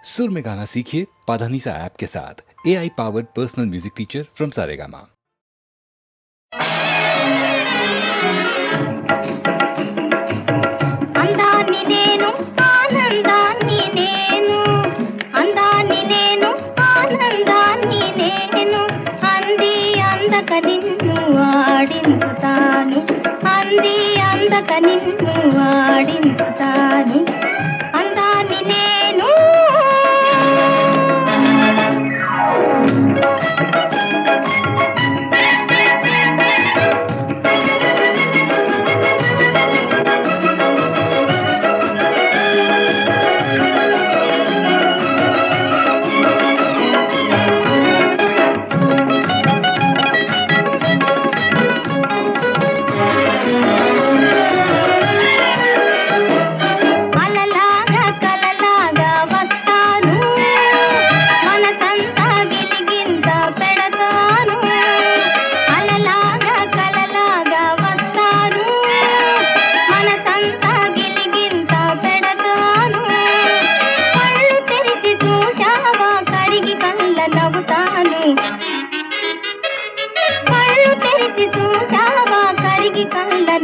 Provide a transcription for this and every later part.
सुर में गाना सीखिए पाधानीसा ऐप के साथ। AI powered personal music teacher from Saregama. అందాన్ని నేను ఆనందాన్ని నేను అందాన్ని నేను ఆనందాన్ని నేను అంది అందక నిన్ను ఆడించుతాను అంది అందక నిన్ను ఆడించుతాను అందాన్ని నేను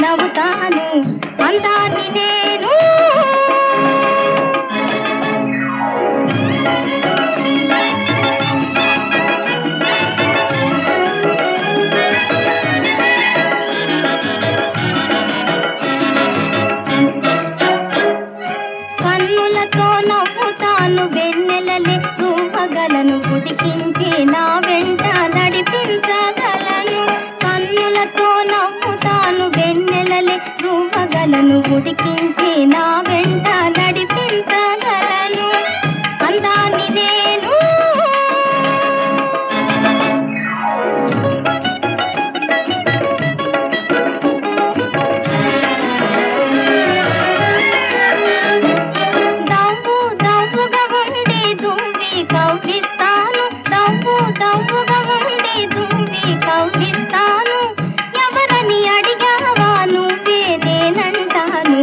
నవ్వుతాను అందాన్ని నేను కన్నులతో నవ్వుతాను వెన్నెలలే ఊహగలను ఉడికించి నా వెంట నడిపించగలను కన్నులతో నవ్వుతాను వెన్నెలలే ఊహగలను ఉడికించి నా వెంట నడిపించగలను అందాన్ని నేను దవ్వుగా ఉండి దువ్వి కవ్విస్తాను దవ్వుగా ఉండి దువ్వి కవ్విస్తాను ఎవరని అడిగావా నువ్వే నేనంటాను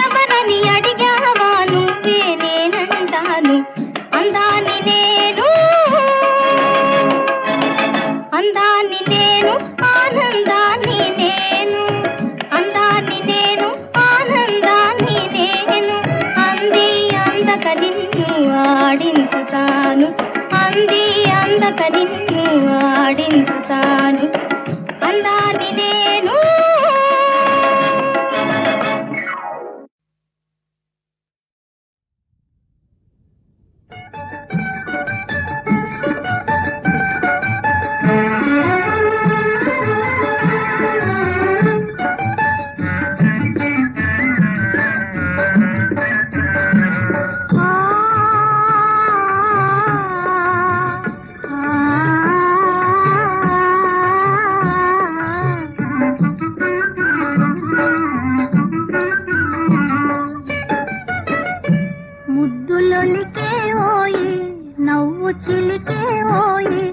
ఎవరని అడిగావా నువ్వే నేనంటాను అందాన్ని నేను అందాన్ని నేను ఆనందాన్ని నేను అందాన్ని నేను ఆనందాన్ని నేను అంది అందక నిన్ను ఆడించుతాను అంది అందక నిన్ను ఆడించుతాను అందాన్ని నేను ముద్దులొలికే ఓయి నవ్వు చిలికే ఓయి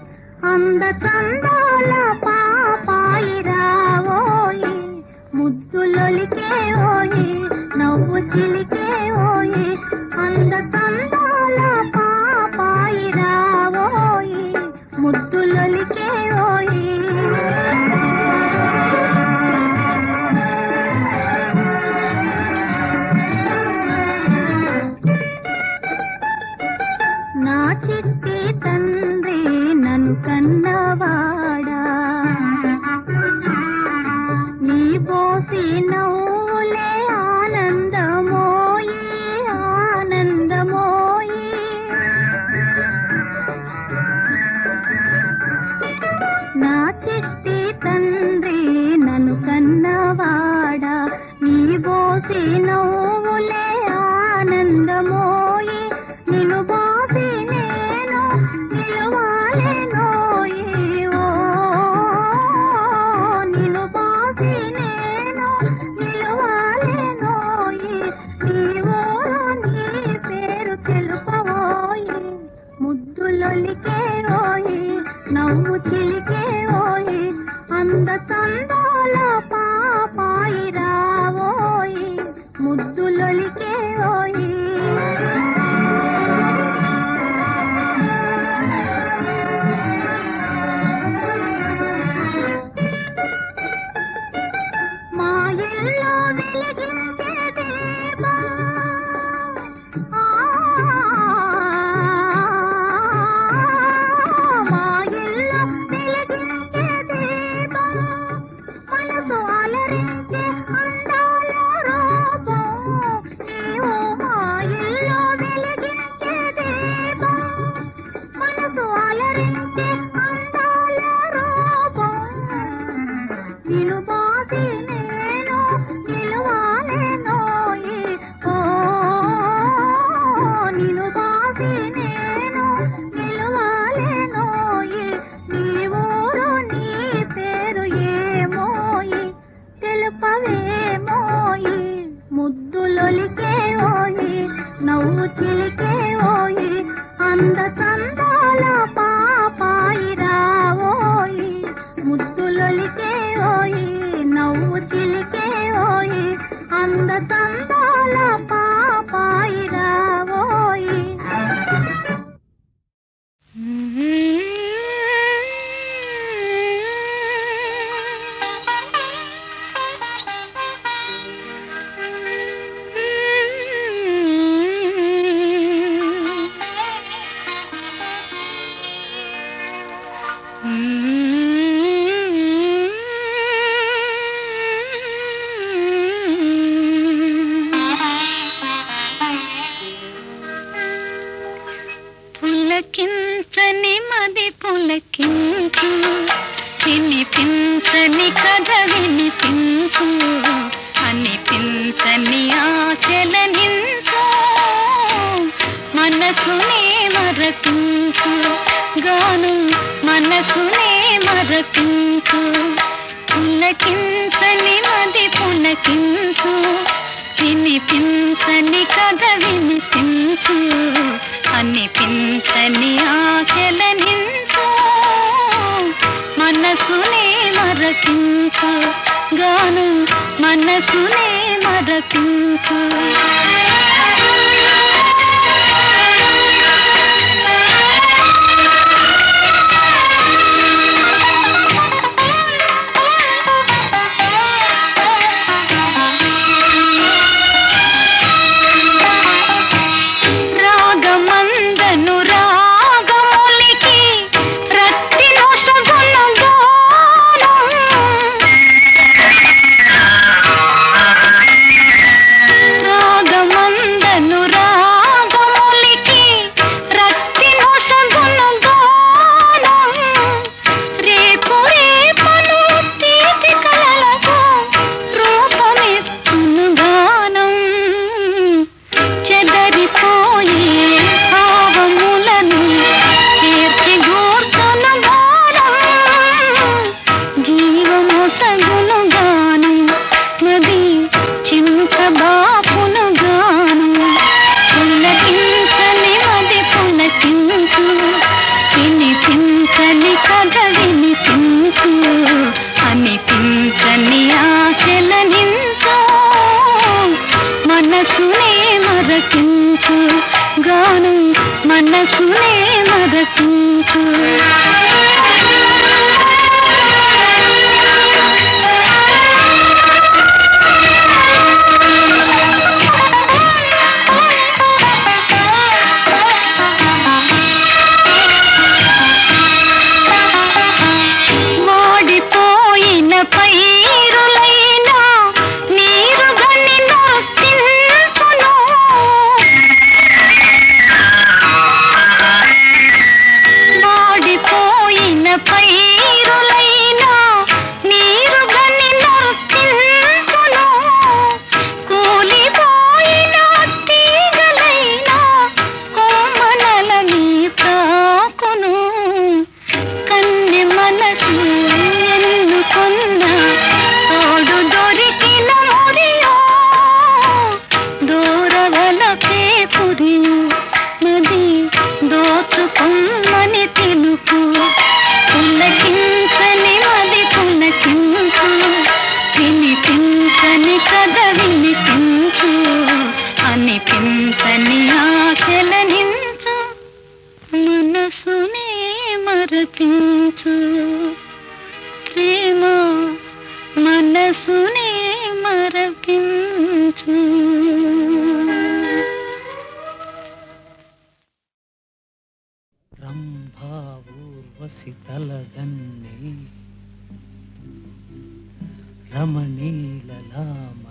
అంద చందాల పాపాయి రావోయి ముద్దులొలికే ఓయి నవ్వు చిలికే ఓయి అంద చందాల పాపాయి రావోయి ముద్దులొలికే ఓయి నా చిట్టి తండ్రి నన్ను కన్నవాడా నీ బోసి నవ్వులే ఆనందమోయి ఆనందమోయి నా చిట్టి తండ్రి నన్ను కన్నవాడా నీ బోసి నవ్వులే ఆనందమోయి నిన్ను బాసి నేను నిలువాలెనోయి ఓ నిన్ను బాసి నేను నిలువాలెనోయి నీవో నీ పేరు తెలుపవోయి ముద్దులొలికే ఓయి నవ్వు చిలికే ఓయి అంద చందాల పాపాయి రావోయి ముద్దులొలికే ఓయి పులకించని మది పులకించు, వినిపించని కథ వినిపించు, అనిపించని ఆశలనించు, మనసునే మరపించు, గానం మనసునే మరపించు. పులకించని మది పులకించు, వినిపించని కథ వినిపించు, అనిపించని ఆశలనించు, మనసునే మరపించు, గానం మనసునే మరపించు.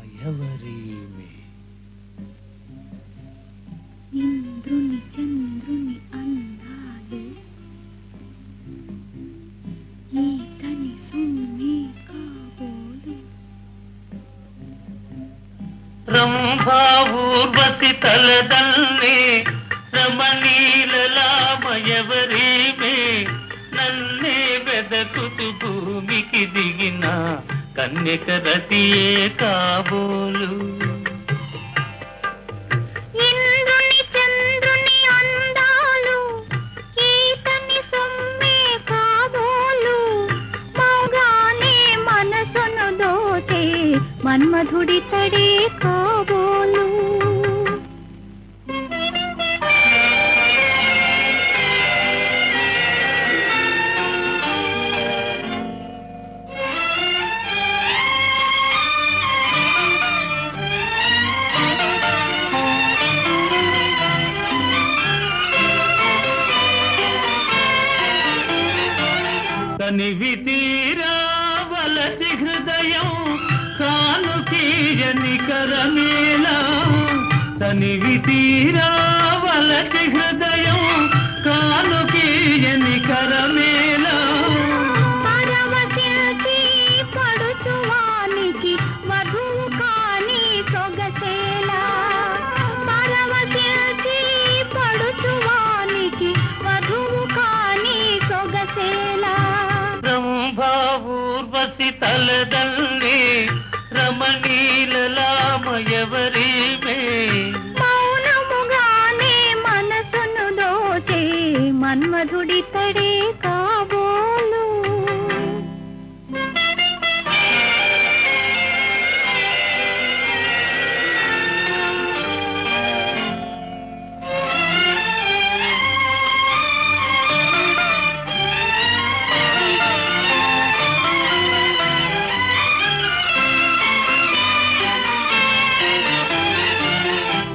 రమణీలలామయవరీమే ఇంద్రుని చంద్రుని అందాలు, ఈతని సున్ని కాబోలు. రంభా ఊర్వశి తలదల్లి రమణీలలామయవరీమే నన్నే వెదకుతు భూమికి దిగిన కన్యక రతియే కాబోలు. ఇంద్రుని చంద్రుని అందాలు, ఈతని సొమ్మే కాబోలు. మౌగానే మనసును దోచే మన్మధుడి తడే కాబోలు. కనివి తీరా వలసి హృదయం కానుకీయని కరమేలా. తనివి తీరా వలసి హృదయం ఊర్వశి తలదల్లి రమణీలలామయవరీమే మౌనముగానే మనసును దోచే మన్మధుడితడే కాబోలు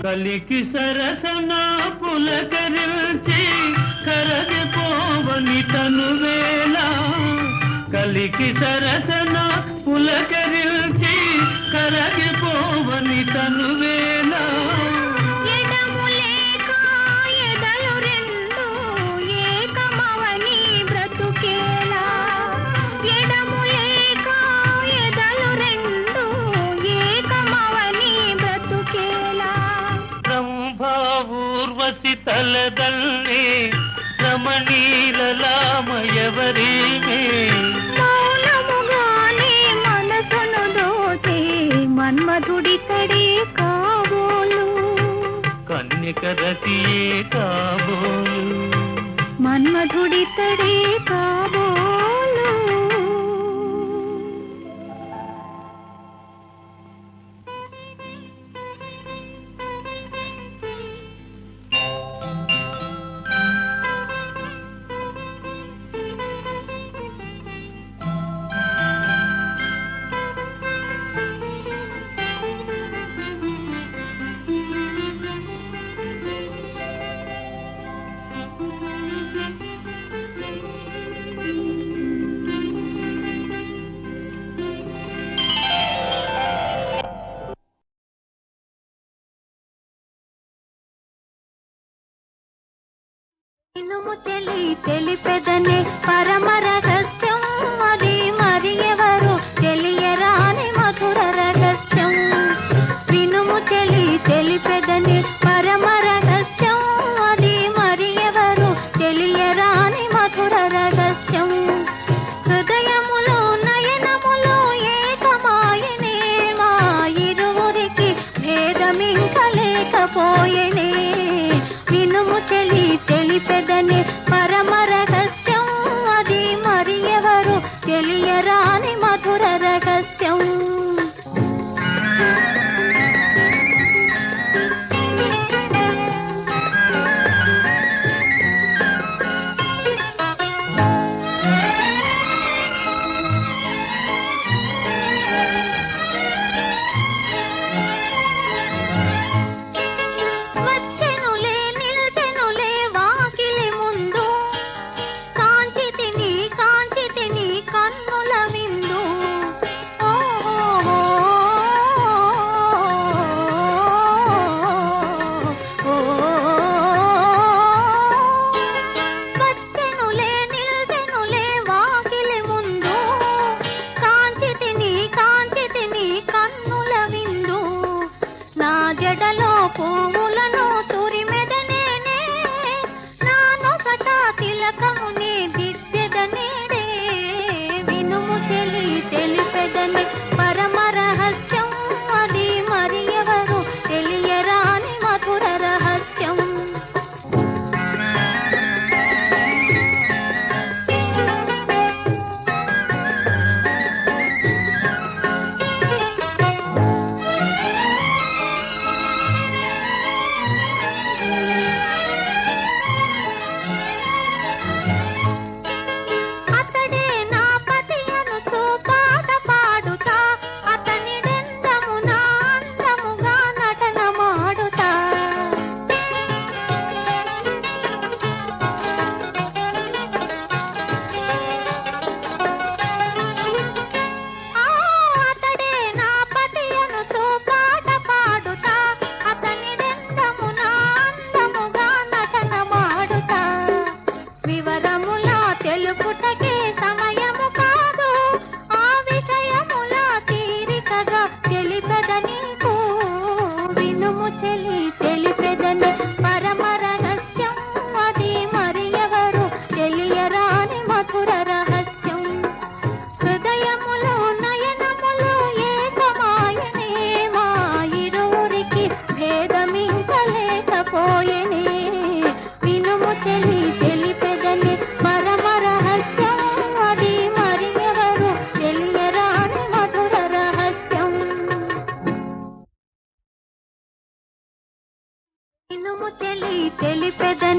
కలికి సరసన పులకరిల్చి కరగిపోవని తనువేళ కలికి సరసన పులకరిల్చి కరగిపోవని తనువేళ ఎడము లేక ఎదలు రెండు ఏకమవని బ్రతుకేలా ఎడము లేక ఎదలు రెండు ఏకమవని బ్రతుకేలా రంభా ఊర్వశి తలదల్లి రమణీలలామయవరీమే మౌనముగానే మనసును దోచే మన్మధుడితడే కాబోలు కన్యకరతియే కాబోలు మన్మధుడితడే కాబోలు ఇనుము తెలిపెదనే పరమ రహస్యం అది మరి ఎవరు తెలియరాని మధుర రహస్యం వినుము తెలిపెదనే పరమ రహస్యం అది మరి ఎవరు తెలియరాని మధుర రహస్యం హృదయములో నయనములో ఏకమాయనే మా ఇరువురికి భేదమింక లేకపోయెనే వినుము తెలిపెదనే పరమ రహస్యం అది మరి ఎవరు తెలియరాని మధుర రహస్యం వచ్చెనులే నిల్చెనులే వాకిలి ముందు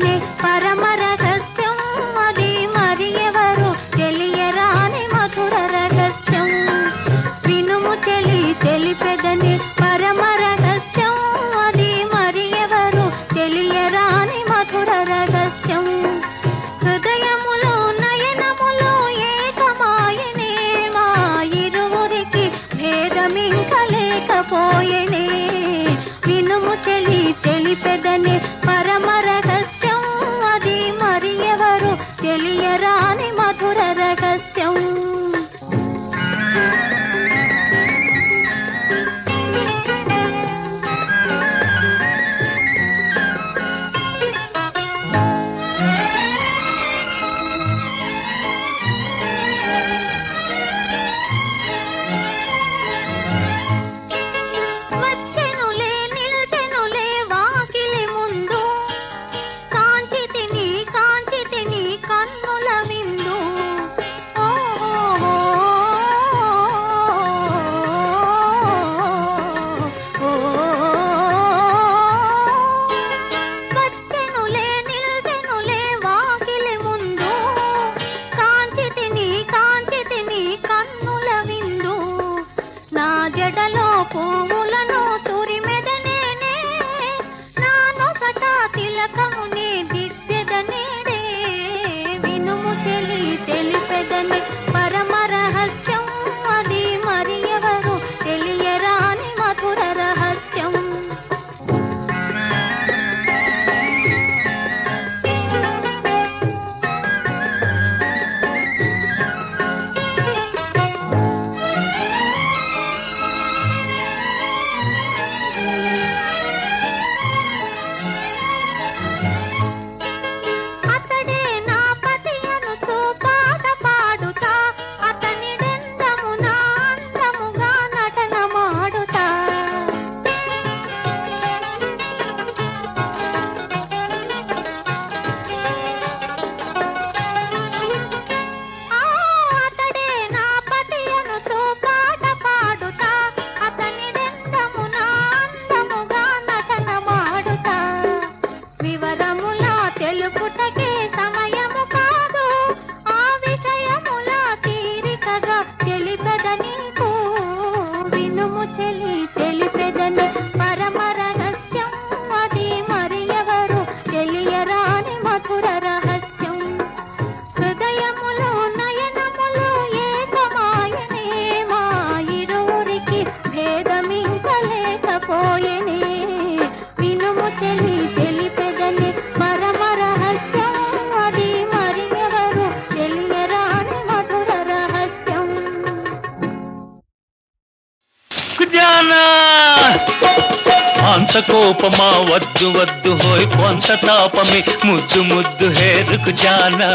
తెలిపెదనే పరమ రహస్యం అది మరి ఎవరు తెలియరాని మధుర రహస్యం వినుము చెలి తెలిపెదనే పరమ రహస్యం అది మరి ఎవరు తెలియరాని మధుర రహస్యం హృదయములో నయనములో ఏకమాయనే మా ఇరువురికి భేదమింక లేకపోయెనే వినుము చెలి తెలిపెదనే పరమ రహస్యం అది మరి ఎవరు తెలియరాని మధుర రహస్యం వచ్చెనులే నిల్చెనులే వాకిలి ముందు కాంచితిని కన్నుల విందు ఓ వచ్చెనులే నిల్చెనులే వాకిలి ముందు కాంచితిని కన్నుల విందు నా జడలో పువ్వులను తురిమెదనేనే నా నొసట తిలకమునే దిద్దెదనేడే వినుము చెలి తెలిపెదనే పరమ రహస్యం అది మరి ఎవరు తెలియరాని మధుర రహస్యం అతడే నా పతి అనుచు పాట పాడుతా అతని రెందమున అందముగా నటన మాడుతా అతడే నా పతి అనుచు పాట పాడుతా అతని రెందమున అందముగా నటన మాడుతా వివరముల తెలుపుటకే సమయము కాదు ఆ విషయముల తీరికగా తెలిపెదనీకు వినుము చెలి తెలిపెదని పరమ రహస్యం అది మరి ఎవరు తెలియరాని మధుర రహస్యం హృదయములో నయనములో ఏకమాయనే మా ఇరువురికి భేదమింక లేకపోయెనే వినుము చెలి తెలిపెదని పరమ రహస్యం అది మరి ఎవరు తెలియరాని మధుర రహస్యం జానా అంత కోపమా వద్దు వద్దు హోయ్ కొంత తాపమే ముద్దు ముద్దు హే రుక్ జానా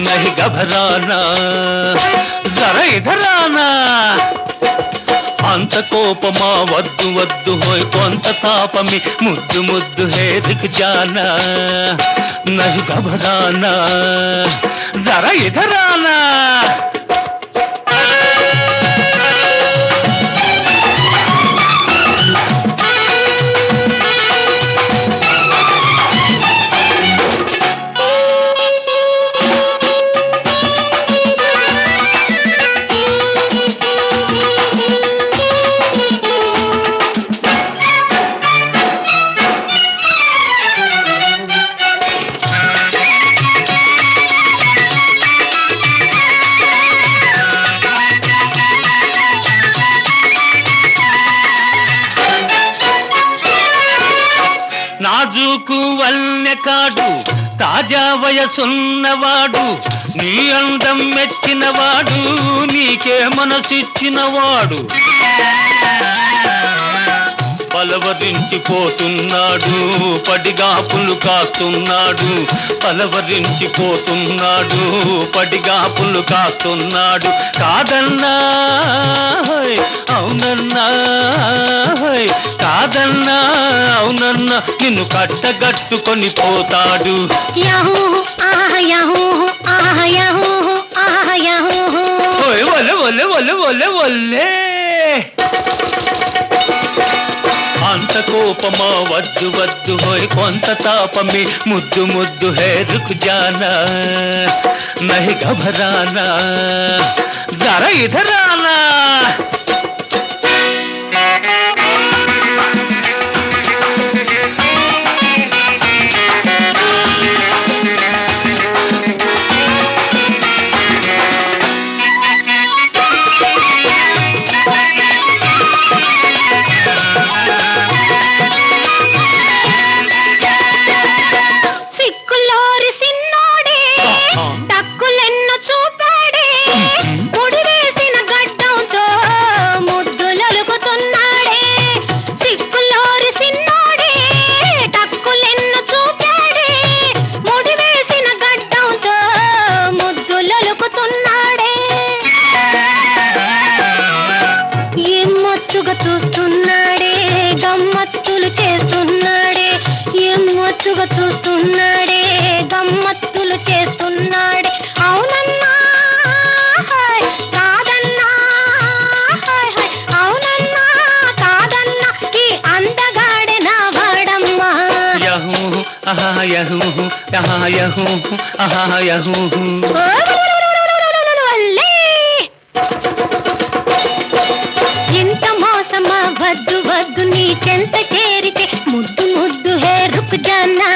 నహి ఘబరానా జరా ఇధర్ ఆనా అంత కోపమా వద్దు వద్దు హోయ్ కొంత తాపమే ముద్దు ముద్దు హే రుక్ జానా నహి ఘబరానా జరా ఇధర్ ఆనా నాజూకు వల్నెకాడు తాజా వయసున్నవాడు నీ అందం మెచ్చినవాడు నీకే మనసిచ్చినవాడు పలవరించిపోతున్నాడు పడిగాపులు కాస్తున్నాడు పలవరించిపోతున్నాడు పడిగాపులు కాస్తున్నాడు కాదన్నా అవునన్నా కాదన్నా అవునన్నా నిన్ను కట్టగట్టుకొని పోతాడు యాహూ ఆహ్ యాహూ ఆహ్ యాహూ ఆహ్ యాహూ ఒలే ఒలే ఒలే ఒలే ఒలే అంత కోపమా వద్దు వద్దు హోయ్ కొంత తాపమే ముద్దు ముద్దు హే రుక్ జానా నహి ఘబరానా జరా ఇధర్ ఆనా సిక్కులోరి సిన్నోడే టక్కులెన్నో చూపాడే ముడివేసిన గడ్డంతో ముద్దులొలుకుతున్నాడే సిక్కులోరి సిన్నోడే టక్కులెన్నో చూపాడే ముడివేసిన గడ్డంతో ముద్దులొలుకుతున్నాడే ఎమ్మొచ్చుగా చూస్తున్నాడే గమ్మత్తులు చేస్తున్నాడే ఎమ్మొచ్చుగా చూస్తున్నాడే గమ్మత్తులు చేస్తున్నాడే అవునన్నా హాయ్ కాదన్నా హాయ్ హాయ్ అవునన్నా కాదన్నా ఈ అందగాడే నా వాడమ్మా యహూ ఆహా యహూ ఆహా యహూ ఆహా యహూ వల్లే. ఇంత మోసమా వద్దు వద్దు నీ చెంత చేరితే ముద్దు ముద్దు హే రుక్ జానా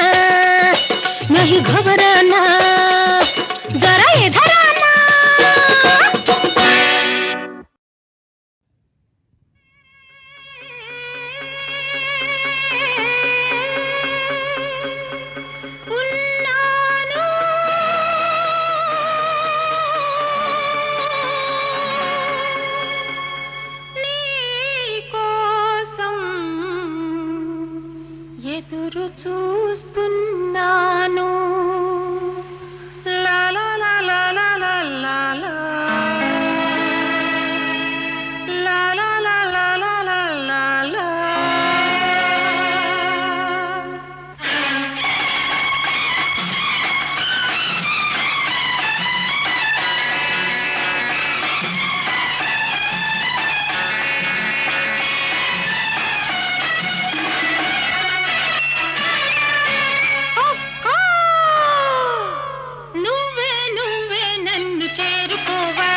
నహి ఘబరానా జరా ఇధర్ ఆనా ఉన్నాను నీ కోసం ఎదురు చూస్తున్నాను లా లా లా లా లా లా లా లా. లా లా లా లా లా లా లా లా. ఒక్కో! నువ్వే నువ్వే నన్ను చేరుకోవా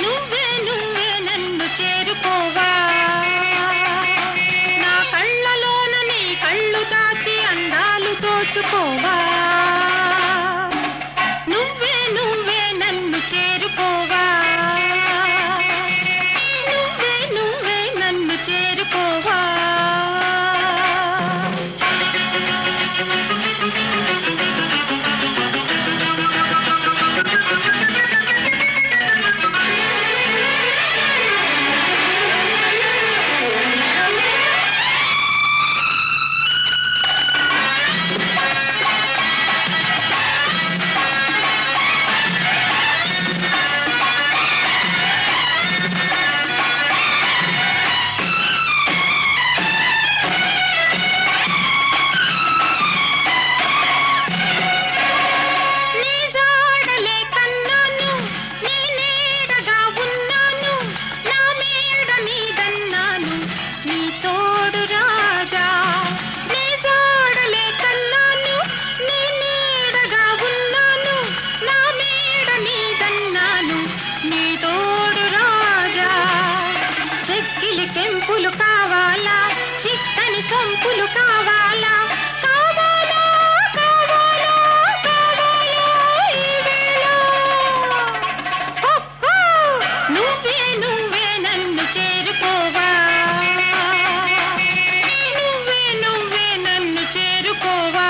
నువ్వే నువ్వే నన్ను చేరుకోవా నా కళ్ళలోన నీ కళ్ళు దాచి అందాలు దోచుకోవా నువ్వే నువ్వే నన్ను చేరుకోవా నువ్వే నువ్వే నన్ను చేరుకోవా నీ జాడలే కన్నాను నీ నీడగా ఉన్నాను నా మేడ నీదన్నాను నీ తోడు రాజా నీ జాడలే కన్నాను నీ నీడగా ఉన్నాను నా మేడ నీదన్నాను నీ తోడు రాజా చెక్కిలి కెంపులు కావాలా చిక్కని సొంపులు కావాలా కావాలా కావాలా కావాలా ఈ వేళ ఒక్కో! నువ్వే నువ్వే నన్ను చేరుకోవా నువ్వే నువ్వే నన్ను చేరుకోవా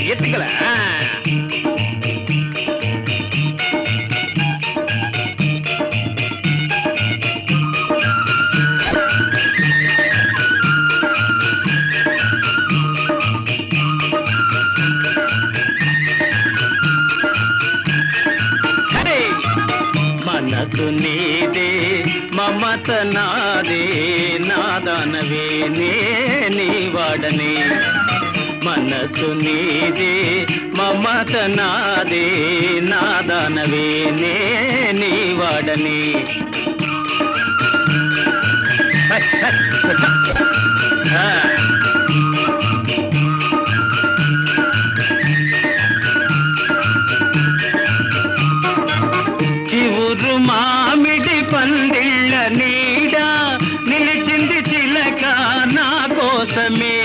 ఎత్తుకల మనసు నీదే మమత నాదే నాదానవే నీ వాడనే మనసు నీదే మమత నాదే నాదానవే నీ వాడనే చివురు మామిడి పందిళ్ళ నీడ నిలిచింది చిలక నా కోసమే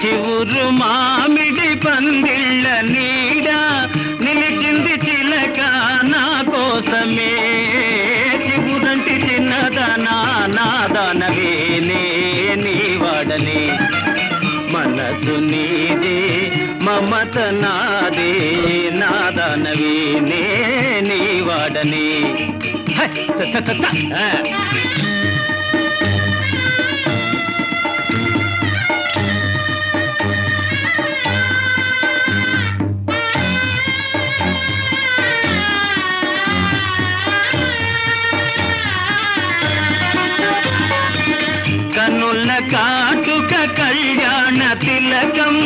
చివురు మామిడి పందిళ్ళ నీడ నిలిచింది చిలక నా కోసమే చివురంటి చిన్నదానా నాదానవే నీ వాడనే మనసు నీదే మమత నాదే నాదానవే నీ వాడనే కన్నుల కాటుక కళ్యాణ తిలకం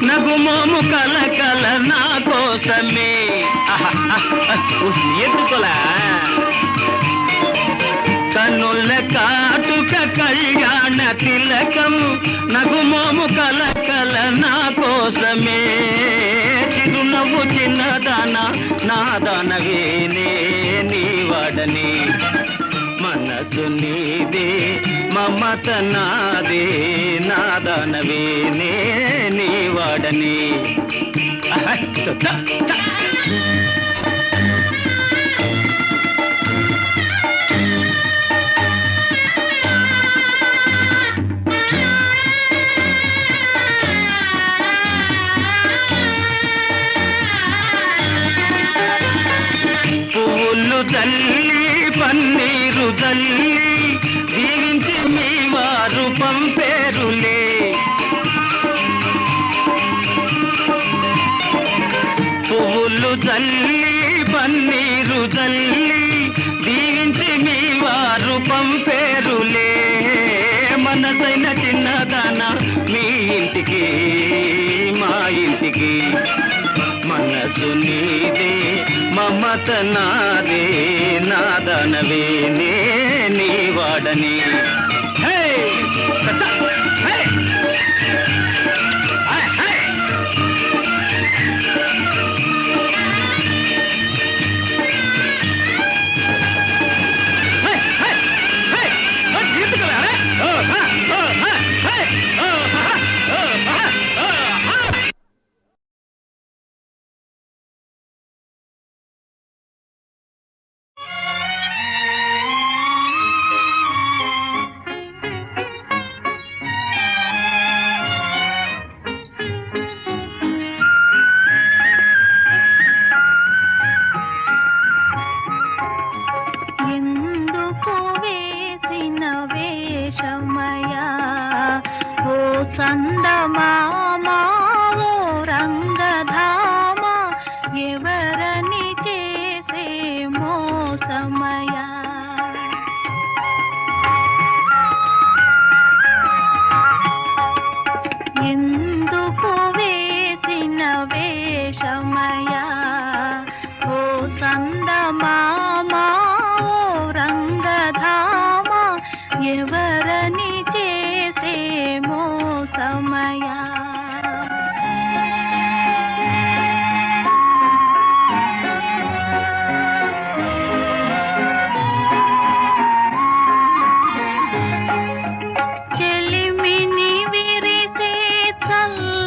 నగుమోము కలకల నా కోసమే ఎత్తుకోలా కన్నుల కాటుక కళ్యాణ తిలకం నగుమోము కలకల నా కోసమే చిరునవ్వు చిన్నదానా నాదానవే నీ వాడనే మనసు నీదే మమత నాదే నాదానవే నీ వాడనే పువ్వులు తల్లి పన్నీరు తల్లి దీవించి మీ వారు పంపేరులే పువ్వులు తల్లి పన్నీరు తల్లి దీవించి మీ వారు పంపేరులే మనసైన చిన్నదానా మీ ఇంటికి మా ఇంటికి మనసు నీదే మమత నాదే నాదానవే నీ వాడనే చెలిమిని విరిసే చల్ల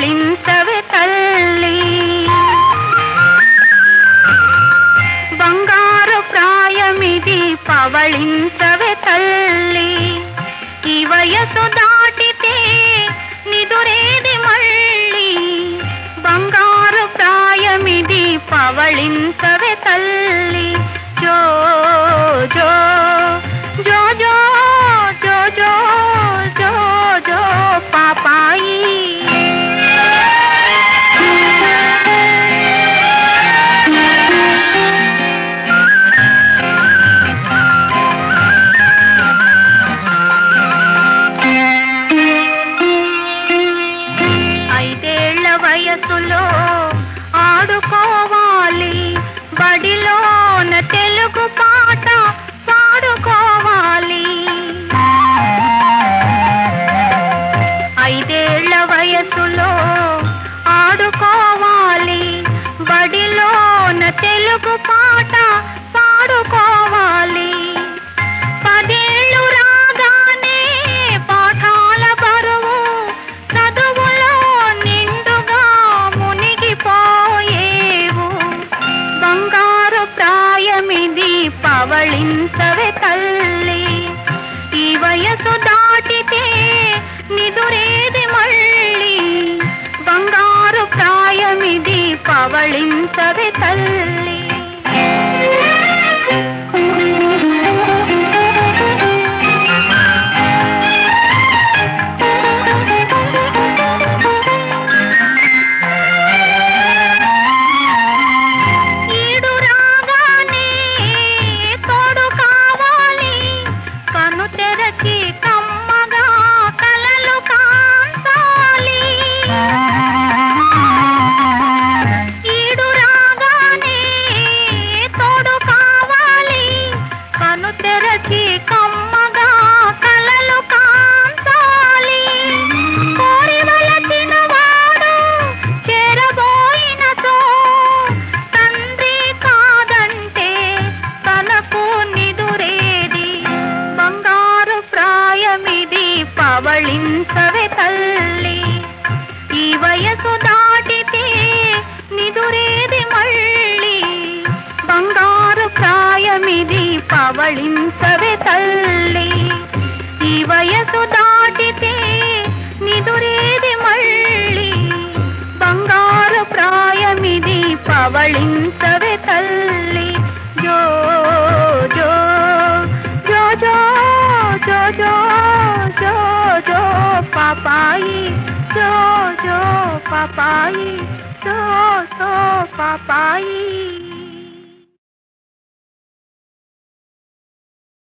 పవళించవే తల్లి బంగారు ప్రాయమిది పవళించవే తల్లి ఈ వయసు దాటితే నిదురేది మళ్ళీ బంగారు ప్రాయమిది పవళించవే తల్లి జో జో జో జో జో జో జో జో పాపాయి వయసులో ఆడుకోవాలి బడిలోన తెలుగు పాట పాడుకోవాలి 5 ఏళ్ల వయసులో ఆడుకోవాలి బడిలోన తెలుగు పాట పాడుకోవాలి 10 ఏళ్ళు రాగానే పాఠాల బరువు చదువులో నిండుగా మునిగిపోయేవు బంగారు ప్రాయమిది పవళించవే తల్లి ఈ వయసు దాటితే నిదురేది మళ్ళీ బంగారు ప్రాయమిది పవళించవే తల్లి పవళించవే తల్లి ఈ వయసు దాటితే నిదురేది మళ్ళీ బంగారు ప్రాయమిది పవళించవే తల్లి ఈ వయసు దాటితే నిదురేది మళ్ళీ బంగారు ప్రాయమిది పవళించవే తల్లి జో జో జో జో జో జో జో జో పాపాయి జో జో పాపాయి జో జో పాపాయి